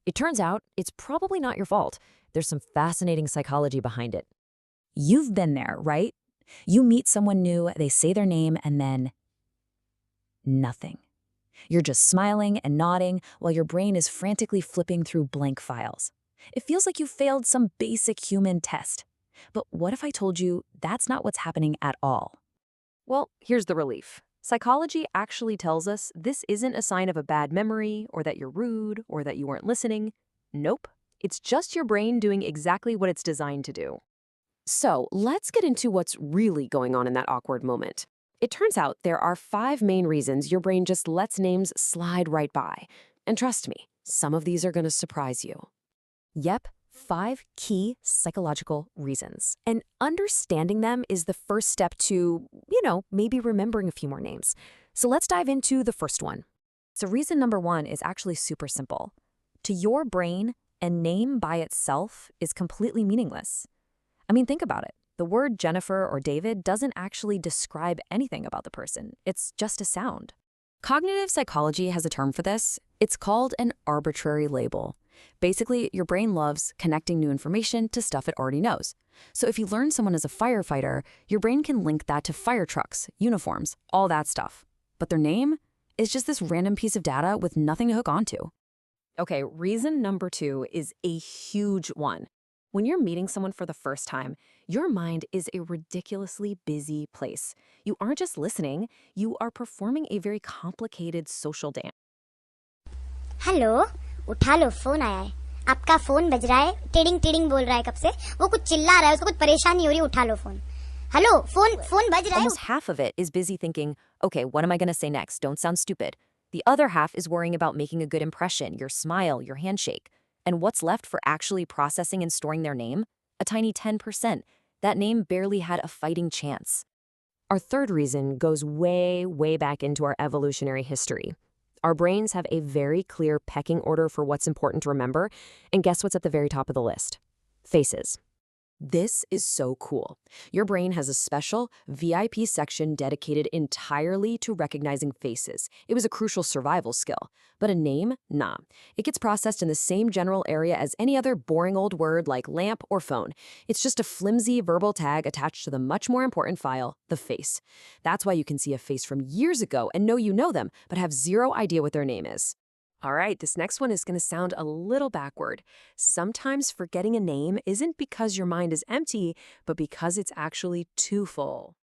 It turns out it's probably not your fault. There's some fascinating psychology behind it. You've been there, right? You meet someone new, they say their name, and then nothing. You're just smiling and nodding while your brain is frantically flipping through blank files. It feels like you failed some basic human test. But what if I told you that's not what's happening at all? Well, here's the relief. Psychology actually tells us this isn't a sign of a bad memory or that you're rude or that you weren't listening. Nope. It's just your brain doing exactly what it's designed to do. So let's get into what's really going on in that awkward moment. It turns out there are 5 main reasons your brain just lets names slide right by. And trust me, some of these are going to surprise you. Yep, 5 key psychological reasons. And understanding them is the first step to, maybe remembering a few more names. So let's dive into the first one. So reason number 1 is actually super simple. To your brain, a name by itself is completely meaningless. I mean, think about it. The word Jennifer or David doesn't actually describe anything about the person. It's just a sound. Cognitive psychology has a term for this. It's called an arbitrary label. Basically, your brain loves connecting new information to stuff it already knows. So if you learn someone is a firefighter, your brain can link that to fire trucks, uniforms, all that stuff. But their name is just this random piece of data with nothing to hook onto. Okay, reason number 2 is a huge one. When you're meeting someone for the first time, your mind is a ridiculously busy place. You aren't just listening, you are performing a very complicated social dance. Hello, उठा लो, phone आया है। आपका phone बज रहा है, tiding tiding बोल रहा है कब से। वो कुछ चिल्ला रहा है, उसको कुछ परेशानी हो रही है, उठा लो फोन। हेलो, फोन बज रहा है। Almost half of it is busy thinking, okay, what am I going to say next? Don't sound stupid. The other half is worrying about making a good impression, your smile, your handshake. And what's left for actually processing and storing their name? A tiny 10%. That name barely had a fighting chance. Our third reason goes way, way back into our evolutionary history. Our brains have a very clear pecking order for what's important to remember, and guess what's at the very top of the list? Faces. This is so cool. Your brain has a special VIP section dedicated entirely to recognizing faces. It was a crucial survival skill. But a name? Nah. It gets processed in the same general area as any other boring old word like lamp or phone. It's just a flimsy verbal tag attached to the much more important file, the face. That's why you can see a face from years ago and know you know them, but have zero idea what their name is. All right, this next one is going to sound a little backward. Sometimes forgetting a name isn't because your mind is empty, but because it's actually too full.